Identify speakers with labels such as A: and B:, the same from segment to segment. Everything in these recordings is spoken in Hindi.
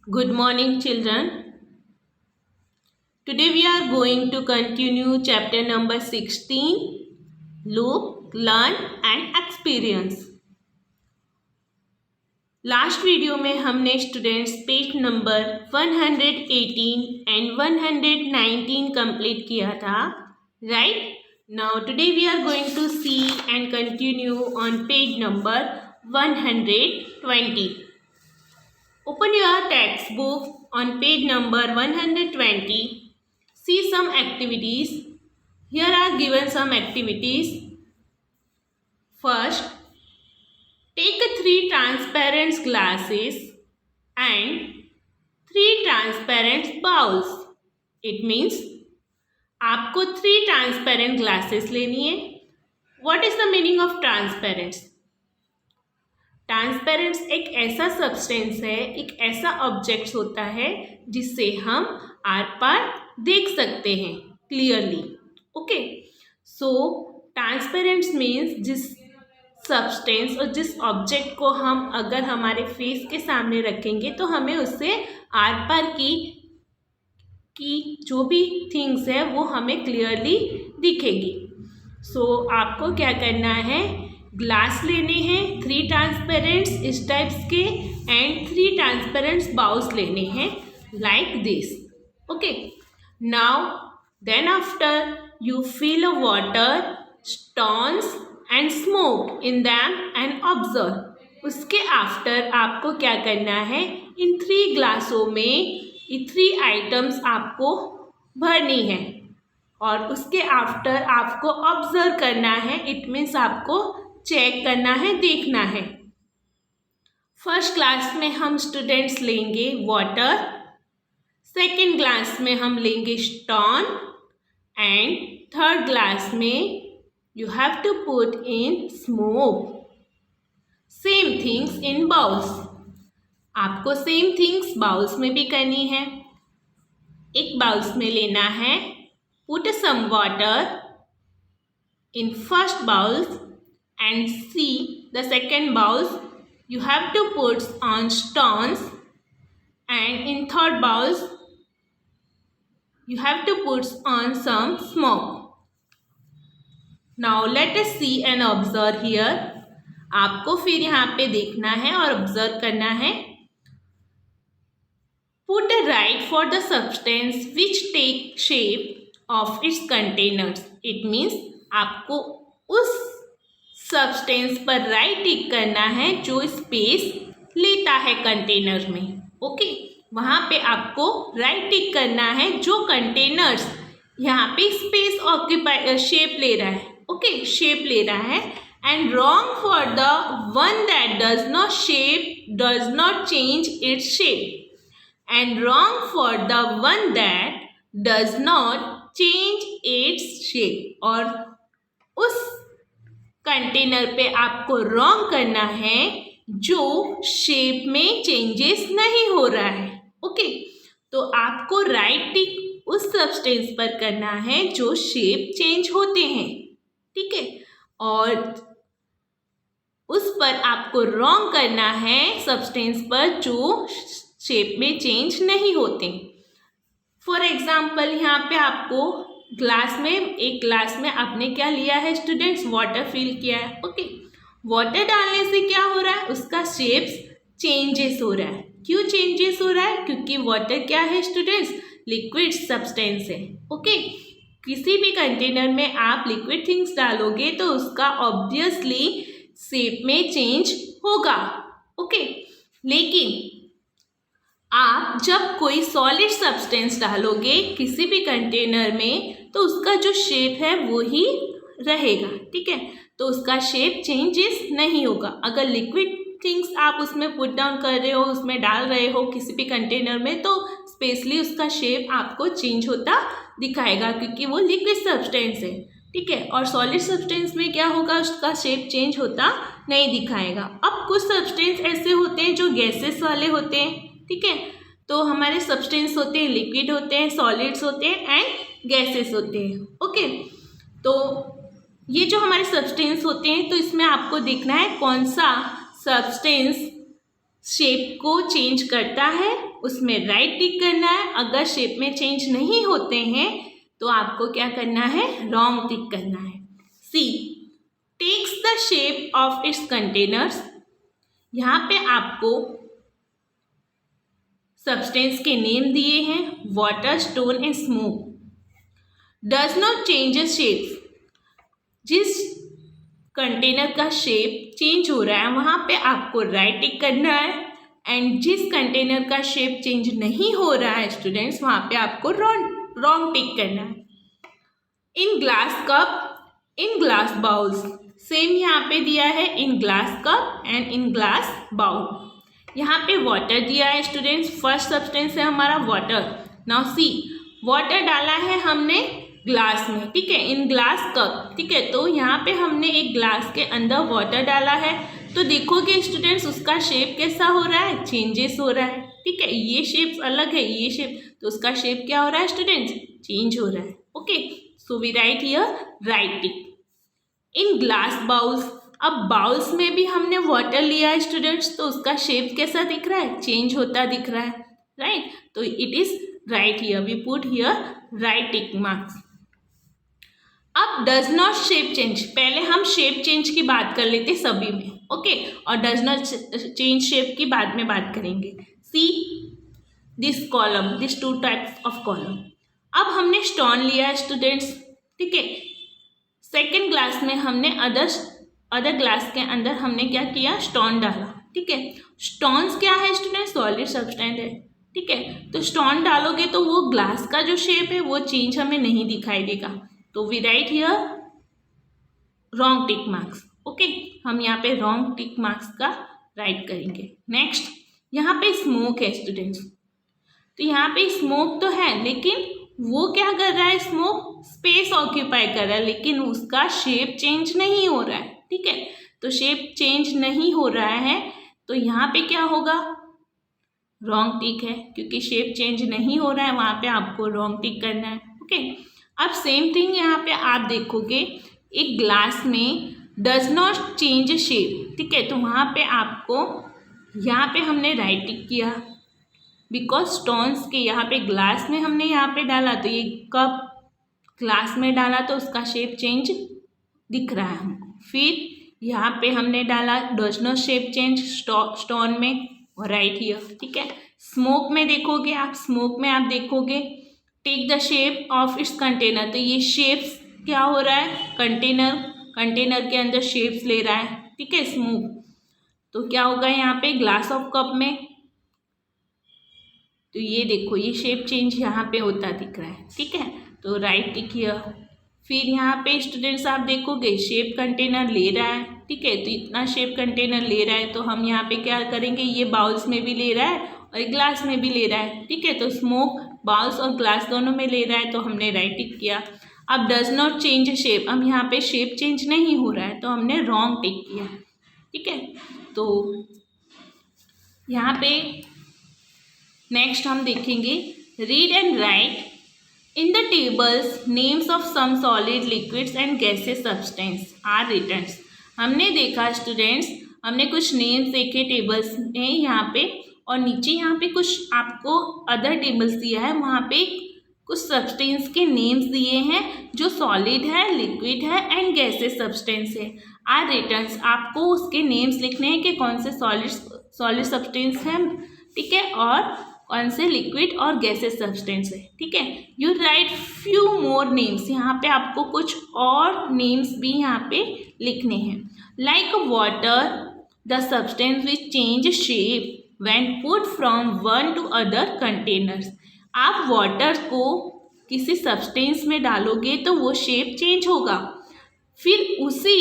A: Good morning, children. Today we are going to continue chapter number 16, Look, Learn and Experience. Last video में हमने students page number 118 and 119 complete किया था, right? Now today we are going to see and continue on page number 120. Open your textbook on page number 120. See some activities. Here are given some activities. First, take 3 transparent glasses and 3 transparent bowls. It means आपको 3 transparent glasses लेनी है. What is the meaning of transparent? Transparence एक ऐसा सब्सटेंस है, एक ऐसा ऑब्जेक्ट होता है जिससे हम आर पार देख सकते हैं क्लियरली. ओके, सो ट्रांसपेरेंस मीन्स जिस सब्सटेंस और जिस ऑब्जेक्ट को हम अगर हमारे फेस के सामने रखेंगे तो हमें उससे आर पार की जो भी थिंग्स है वो हमें क्लियरली दिखेगी. सो आपको क्या करना है, ग्लास लेने हैं 3 ट्रांसपेरेंट्स इस टाइप्स के एंड 3 ट्रांसपेरेंट्स बाउल्स लेने हैं like this. Okay, now then after you fill a water, stones and smoke in them and observe. उसके आफ्टर आपको क्या करना है, इन 3 ग्लासों में ये 3 आइटम्स आपको भरनी है और उसके आफ्टर आपको ऑब्जर्व करना है. इट मीन्स आपको चेक करना है, देखना है. फर्स्ट क्लास में हम स्टूडेंट्स लेंगे वाटर, सेकेंड क्लास में हम लेंगे स्टोन एंड थर्ड क्लास में you have to put in smoke. Same things in bowls. आपको सेम थिंग्स बाउल्स में भी करनी है. एक बाउल्स में लेना है, put some water in first bowls and see the second bowls you have to put on stones and in third bowls you have to put on some smoke. Now let us see and observe here. आपको फिर यहाँ पे देखना है और ऑब्जर्व करना है. Put a right for the substance which take shape of its containers. It means आपको उस सब्सटेंस पर राइट टिक करना है जो स्पेस लेता है कंटेनर में. ओके, वहाँ पे आपको राइट टिक करना है जो कंटेनर्स यहाँ पे स्पेस ऑक्यूपाई शेप ले रहा है. ओके, शेप ले रहा है. And wrong for the one that does not change its shape. And wrong for the one that does not change its shape. और उस कंटेनर पे आपको रॉन्ग करना है जो शेप में चेंजेस नहीं हो रहा है. ओके, तो आपको राइट टिक उस सब्सटेंस पर करना है जो शेप चेंज होते हैं, ठीक है, और उस पर आपको रॉन्ग करना है सब्सटेंस पर जो शेप में चेंज नहीं होते. फॉर एग्जाम्पल यहाँ पे आपको एक ग्लास में आपने क्या लिया है स्टूडेंट्स, वाटर फिल किया है. ओके, वाटर डालने से क्या हो रहा है, उसका शेप्स चेंजेस हो रहा है. क्यों चेंजेस हो रहा है, क्योंकि वाटर क्या है स्टूडेंट्स, लिक्विड सब्सटेंस है. ओके, किसी भी कंटेनर में आप लिक्विड थिंग्स डालोगे तो उसका ऑब्वियसली शेप में चेंज होगा. ओके, लेकिन आप जब कोई सॉलिड सब्सटेंस डालोगे किसी भी कंटेनर में तो उसका जो शेप है वो ही रहेगा, ठीक है, तो उसका शेप चेंजेस नहीं होगा. अगर लिक्विड थिंग्स आप उसमें पुट डाउन कर रहे हो, उसमें डाल रहे हो किसी भी कंटेनर में, तो स्पेशली उसका शेप आपको चेंज होता दिखाएगा क्योंकि वो लिक्विड सब्सटेंस है, ठीक है. और सॉलिड सब्सटेंस में क्या होगा, उसका शेप चेंज होता नहीं दिखाएगा. अब कुछ सब्सटेंस ऐसे होते हैं जो गैसेस वाले होते हैं, ठीक है, तो हमारे सब्सटेंस होते हैं लिक्विड होते हैं, सॉलिड्स होते हैं एंड गैसेस होते हैं. ओके, तो ये जो हमारे सब्सटेंस होते हैं तो इसमें आपको देखना है कौन सा सब्सटेंस शेप को चेंज करता है उसमें राइट टिक करना है। अगर शेप में चेंज नहीं होते हैं तो आपको क्या करना है, रॉन्ग टिक करना है। See, takes the shape of its containers. यहाँ पे आपको सब्सटेंस के नेम दिए हैं, water, stone and smoke. Does not change shape. जिस कंटेनर का शेप चेंज हो रहा है वहाँ पे आपको राइट टिक करना है, एंड जिस कंटेनर का शेप चेंज नहीं हो रहा है स्टूडेंट्स वहाँ पे आपको रॉन्ग टिक करना है। In glass cup, in glass bowls, same यहाँ पे दिया है in glass cup and in glass bowl. यहाँ पे वाटर दिया है स्टूडेंट्स, फर्स्ट सब्सटेंस है हमारा वाटर। नाउ सी, वाटर डाला है हमने ग्लास में, ठीक है, इन ग्लास कप, ठीक है। तो यहाँ पे हमने एक ग्लास के अंदर वाटर डाला है, तो देखोगे स्टूडेंट्स उसका शेप कैसा हो रहा है, चेंजेस हो रहा है, ठीक है। ये शेप अलग है, ये शेप, तो उसका शेप क्या हो रहा है स्टूडेंट्स, चेंज हो रहा है। Okay, so we write here right tick. In glass bowls, अब बाउल्स में भी हमने वाटर लिया है स्टूडेंट्स, तो उसका शेप कैसा दिख रहा है, चेंज होता दिख रहा है, राइट। तो it is right here, we put here right tick marks. अब डज नॉट शेप चेंज, पहले हम शेप चेंज की बात कर लेते सभी में, ओके, और डज नॉट चेंज शेप की बाद में बात करेंगे। See this column, this two types of column. अब हमने स्टोन लिया है स्टूडेंट्स, ठीक है। सेकेंड ग्लास में हमने अदर ग्लास के अंदर हमने क्या किया, स्टोन डाला, ठीक है। स्टोन्स क्या है स्टूडेंट्स, सॉलिड सब्सटेंस है, ठीक है। तो स्टोन डालोगे तो वो ग्लास का जो शेप है वो चेंज हमें नहीं दिखाई देगा, तो we write here wrong tick marks. Okay, हम यहाँ पे रॉन्ग टिक मार्क्स का राइट करेंगे। नेक्स्ट, यहाँ पे स्मोक है स्टूडेंट्स, तो यहाँ पे स्मोक तो है लेकिन वो क्या कर रहा है, स्मोक स्पेस ऑक्यूपाई कर रहा है लेकिन उसका शेप चेंज नहीं हो रहा है, ठीक है। तो शेप चेंज नहीं हो रहा है तो यहाँ पे क्या होगा, रॉन्ग टिक है, क्योंकि शेप चेंज नहीं हो रहा है वहाँ पे आपको रॉन्ग टिक करना है। ओके, अब सेम थिंग यहाँ पे आप देखोगे एक ग्लास में डज नॉट चेंज शेप, ठीक है। तो वहाँ पे आपको, यहाँ पे हमने राइट टिक किया बिकॉज स्टोन्स के यहाँ पे ग्लास में हमने यहाँ पे डाला, तो ये कप ग्लास में डाला तो उसका शेप चेंज दिख रहा है हमको। फिर यहाँ पे हमने डाला does not shape change stone में, और राइट हियर, ठीक है। स्मोक में देखोगे आप, स्मोक में आप देखोगे take the shape of its container, तो ये शेप्स क्या हो रहा है, कंटेनर के अंदर शेप्स ले रहा है, ठीक है, स्मोक। तो क्या होगा यहाँ पे ग्लास ऑफ कप में, तो ये देखो ये शेप चेंज यहाँ पे होता दिख रहा है, ठीक है। तो राइट टिक हियर। फिर यहाँ पे स्टूडेंट्स आप देखोगे शेप कंटेनर ले रहा है, ठीक है। तो इतना शेप कंटेनर ले रहा है तो हम यहाँ पे क्या करेंगे, ये बाउल्स में भी ले रहा है और ग्लास में भी ले रहा है, ठीक है। तो स्मोक बाउल्स और ग्लास दोनों में ले रहा है तो हमने राइट टिक किया। अब डज नॉट चेंज शेप, अब यहाँ पे शेप चेंज नहीं हो रहा है तो हमने रॉन्ग टिक किया, ठीक है। तो यहाँ पे नेक्स्ट हम देखेंगे read and write in the tables names of some solid liquids and gases substance are written. हमने देखा स्टूडेंट्स, हमने कुछ नेम्स देखे टेबल्स में यहाँ पे, और नीचे यहाँ पे कुछ आपको अदर टेबल्स दिया है, वहाँ पे कुछ सब्सटेंस के नेम्स दिए हैं जो सॉलिड है, लिक्विड है एंड गैसेस सब्सटेंस है। आर रिटर्न्स, आपको उसके नेम्स लिखने हैं कि कौन से सॉलिड सब्सटेंस है, ठीक है, और कौन से लिक्विड और गैसेस सब्सटेंस है, ठीक है। You right few more names, यहाँ पे आपको कुछ और नेम्स भी यहाँ पे लिखने हैं। Like water, the substance which change shape when put from one to other containers। आप वाटर को किसी सब्सटेंस में डालोगे तो वो शेप चेंज होगा, फिर उसी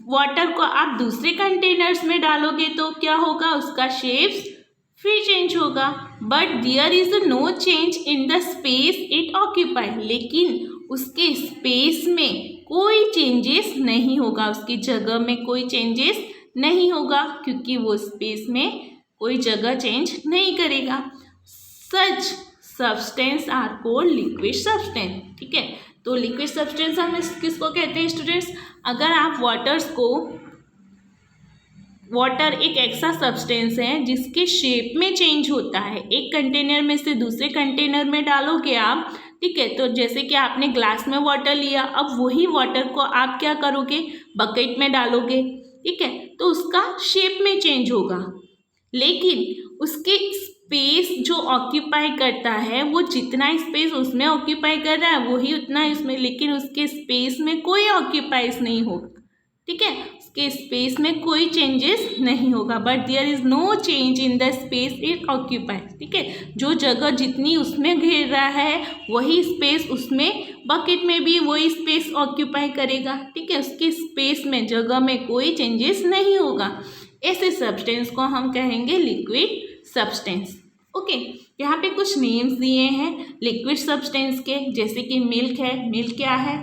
A: वाटर को आप दूसरे कंटेनर्स में डालोगे तो क्या होगा, उसका शेप फिर चेंज होगा। But there is no change in the space it occupy, लेकिन उसके स्पेस में कोई चेंजेस नहीं होगा, उसकी जगह में कोई चेंजेस नहीं होगा क्योंकि वो स्पेस में कोई जगह चेंज नहीं करेगा। Such substance are called liquid substance, ठीक है। तो लिक्विड सब्सटेंस हम किसको कहते हैं स्टूडेंट्स, अगर आप वाटर्स को वाटर एक ऐसा सब्सटेंस है जिसके शेप में चेंज होता है। एक कंटेनर में से दूसरे कंटेनर में डालोगे आप, ठीक है, तो जैसे कि आपने ग्लास में वाटर लिया, अब वही वाटर को आप क्या करोगे, बकेट में डालोगे, ठीक है, तो उसका शेप में चेंज होगा, लेकिन उसके स्पेस जो ऑक्यूपाई करता है, वो जितना स्पेस उसमें ऑक्यूपाई कर रहा है वही उतना इसमें, लेकिन उसके स्पेस में कोई ऑक्यूपाइज नहीं होगा, ठीक है, उसके स्पेस में कोई चेंजेस नहीं होगा, but there is no change in the space it occupies, ठीक है, जो जगह जितनी उसमें घेर रहा है वही स्पेस उसमें बकेट में भी वही स्पेस ऑक्यूपाई करेगा, ठीक है, उसके स्पेस में जगह में कोई चेंजेस नहीं होगा। ऐसे सब्सटेंस को हम कहेंगे लिक्विड सब्सटेंस। ओके, यहाँ पे कुछ नेम्स दिए हैं लिक्विड सब्सटेंस के, जैसे कि मिल्क है, मिल्क क्या है,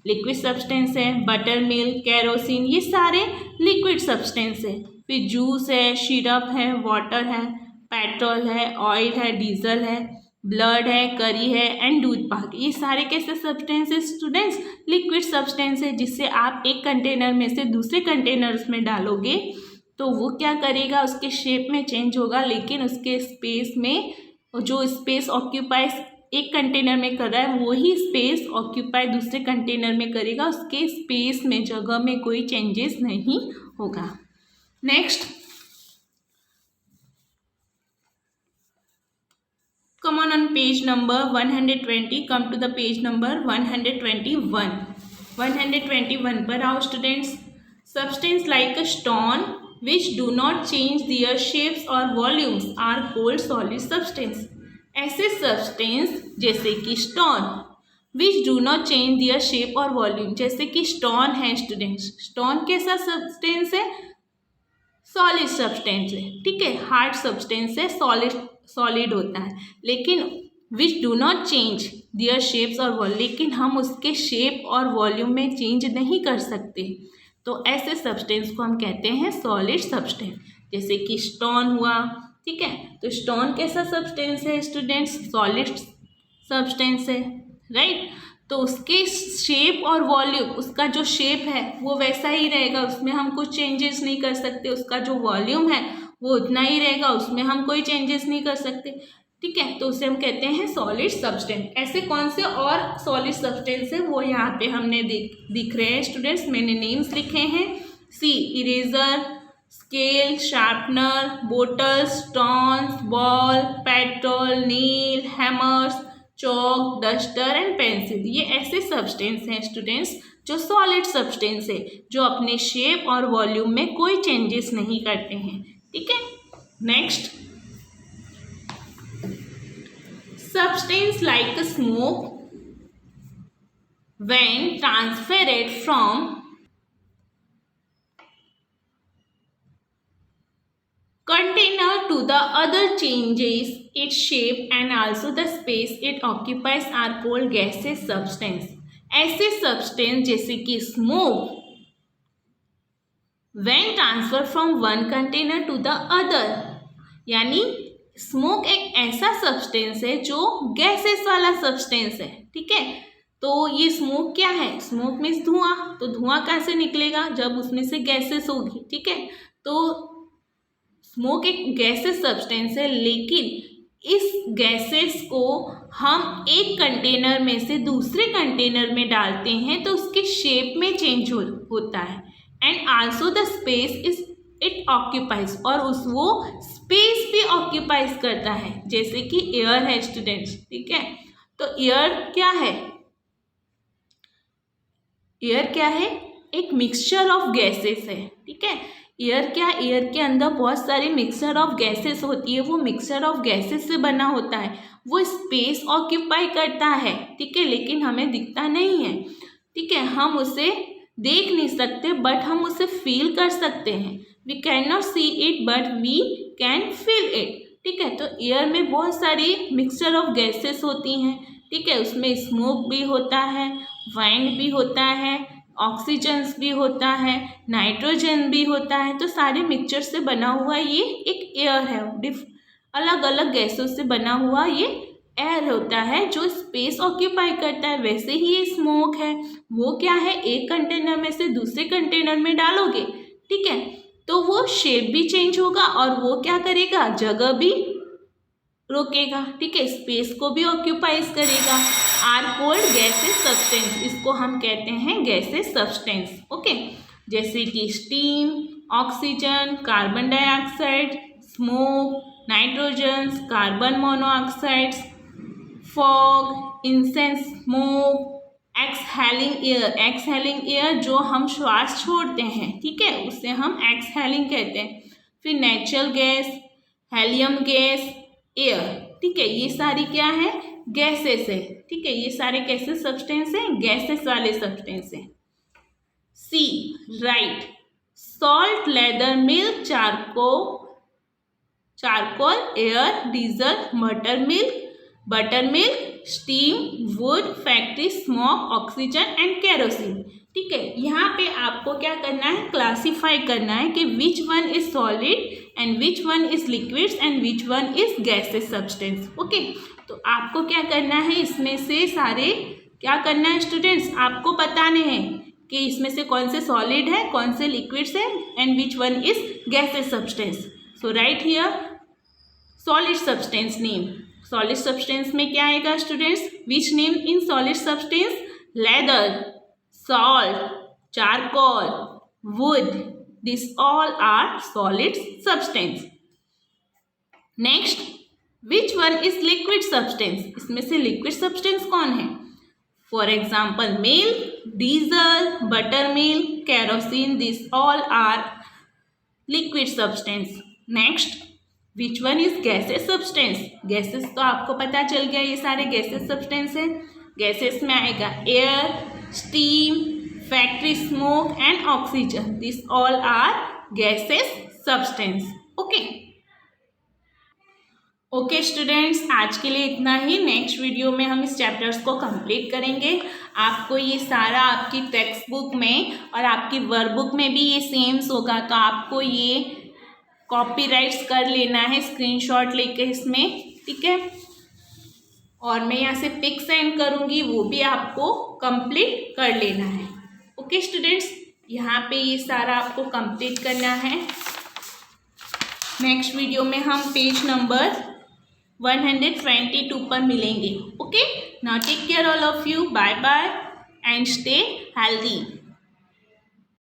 A: लिक्विड सब्सटेंस है, बटर मिल्क, केरोसिन, ये सारे लिक्विड सब्सटेंस है। फिर जूस है, सिरप है, वाटर है, पेट्रोल है, ऑयल है, डीजल है, ब्लड है, करी है एंड दूध पाक, ये सारे कैसे सब्सटेंस है स्टूडेंट्स, लिक्विड सब्सटेंस है, जिससे आप एक कंटेनर में से दूसरे कंटेनर में डालोगे तो वो क्या करेगा, उसके शेप में चेंज होगा, लेकिन उसके स्पेस में जो स्पेस ऑक्यूपाइज एक कंटेनर में कर रहा है वही स्पेस ऑक्यूपाई दूसरे कंटेनर में करेगा, उसके स्पेस में जगह में कोई चेंजेस नहीं होगा। Next, come on page number 120, come to the page number 121। 121 पर आओ students. Substance like a stone which do not change their shapes or volumes are called solid substance। ऐसे सब्सटेंस जैसे कि stone which do not change their shape और वॉल्यूम, जैसे कि स्टोन है स्टूडेंट्स, स्टोन कैसा सब्सटेंस है, सॉलिड सब्सटेंस है, ठीक है, हार्ड सब्सटेंस है, सॉलिड होता है, लेकिन which do not change their shapes और वॉल्यूम, लेकिन हम उसके शेप और वॉल्यूम में चेंज नहीं कर सकते, तो ऐसे सब्सटेंस को हम कहते हैं सॉलिड सब्सटेंस, जैसे कि स्टोन हुआ, ठीक है, तो स्टोन कैसा सब्सटेंस है स्टूडेंट्स, सॉलिड सब्सटेंस है, राइट, तो उसके शेप और वॉल्यूम, उसका जो शेप है वो वैसा ही रहेगा, उसमें हम कुछ चेंजेस नहीं कर सकते, उसका जो वॉल्यूम है वो उतना ही रहेगा, उसमें हम कोई चेंजेस नहीं कर सकते, ठीक है, तो उसे हम कहते हैं सॉलिड सब्सटेंस। ऐसे कौन से और सॉलिड सब्सटेंस है वो यहाँ पे हमने दिख रहे हैं स्टूडेंट्स, मैंने नेम्स लिखे हैं, see eraser, scale, sharpener, bottles, stones, ball, petrol, nail, hammers, chalk, duster and pencil, ये ऐसे सब्सटेंस हैं स्टूडेंट्स जो सॉलिड सब्सटेंस है, जो अपने शेप और वॉल्यूम में कोई चेंजेस नहीं करते हैं, ठीक है। Next, substance like smoke when transferred from container to the other changes its shape and also the space it occupies are called gaseous substance। ऐसे substance जैसे कि smoke when transferred from one container to the other, यानी स्मोक एक ऐसा सब्सटेंस है जो गैसेस वाला सब्सटेंस है, ठीक है, तो ये स्मोक क्या है, स्मोक मीन्स धुआं, तो धुआं कहाँ से निकलेगा, जब उसमें से गैसेस होगी, ठीक है, तो स्मोक एक गैसेस सब्सटेंस है, लेकिन इस गैसेस को हम एक कंटेनर में से दूसरे कंटेनर में डालते हैं तो उसके शेप में चेंज होता है, and also the space is it occupies, और वो स्पेस भी ऑक्यूपाइज करता है, जैसे कि एयर है स्टूडेंट्स, ठीक है, तो एयर क्या है, एयर क्या है, एक मिक्सचर ऑफ गैसेस है, ठीक है, एयर क्या, एयर के अंदर बहुत सारी मिक्सचर ऑफ गैसेस होती है, वो मिक्सचर ऑफ गैसेस से बना होता है, वो स्पेस ऑक्यूपाई करता है, ठीक है, लेकिन हमें दिखता नहीं है, ठीक है, हम उसे देख नहीं सकते बट हम उसे फील कर सकते हैं, we can not see it but we can feel it, ठीक है, तो एयर में बहुत सारी मिक्सचर ऑफ गैसेस होती हैं, ठीक है, उसमें स्मोक भी होता है, वाइंड भी होता है, ऑक्सीजन भी होता है, नाइट्रोजन भी होता है, तो सारे मिक्सचर से बना हुआ ये एक एयर है, अलग अलग गैसों से बना हुआ ये एयर होता है जो स्पेस ऑक्यूपाई करता है। वैसे ही ये स्मोक है, वो क्या है, एक कंटेनर में से दूसरे कंटेनर में डालोगे, ठीक है, तो वो शेप भी चेंज होगा और वो क्या करेगा, जगह भी रोकेगा, ठीक है, स्पेस को भी ऑक्यूपाइज करेगा। आर कोल्ड गैसेस सब्सटेंस, इसको हम कहते हैं गैसेस सब्सटेंस। ओके, जैसे कि steam, oxygen, carbon dioxide, smoke, nitrogen, carbon monoxide, fog, incense smoke, exhaling air. Exhaling air जो हम श्वास छोड़ते हैं, ठीक है, उसे हम एक्सहेलिंग कहते हैं। फिर natural gas, helium gas, air, ठीक है, ये सारी क्या है, गैसेस है, ठीक है, ये सारे कैसे सब्सटेंस है, गैसेस वाले सब्सटेंस है। See, right, salt, leather, milk, charcoal, air, diesel, buttermilk, steam, wood, factory, smoke, oxygen and kerosene. ठीक है, यहाँ पे आपको क्या करना है, क्लासीफाई करना है कि which one is solid and which one is liquids and which one is gases substance. Okay, तो आपको क्या करना है, इसमें से सारे क्या करना है स्टूडेंट्स, आपको बताने हैं कि इसमें से कौन से सॉलिड है, कौन से लिक्विड्स है and which one is gases substance. So right here solid substance name. Solid substance में क्या आएगा students, which name in solid substance, leather, salt, charcoal, wood, these all are solid substance. Next, which one is liquid substance? इसमें से liquid substance कौन है? For example, milk, diesel, buttermilk, kerosene, these all are liquid substance. Next, which one is gaseous substance? Gases तो आपको पता चल गया, ये सारे gaseous substance है। Gases में आएगा air, steam, factory smoke and oxygen. These all are gaseous substance. Okay. Okay students, आज के लिए इतना ही। नेक्स्ट वीडियो में हम इस चैप्टर्स को कंप्लीट करेंगे। आपको ये सारा आपकी टेक्स्ट बुक में और आपकी वर्कबुक में भी ये सेम्स होगा, तो आपको ये कॉपीराइट्स कर लेना है स्क्रीनशॉट लेके इसमें, ठीक है, और मैं यहाँ से पिक सेंड करूँगी, वो भी आपको कंप्लीट कर लेना है। ओके स्टूडेंट्स, यहाँ पे ये सारा आपको कंप्लीट करना है। नेक्स्ट वीडियो में हम पेज नंबर 122 पर मिलेंगे। Okay, now take care all of you, bye bye and stay healthy.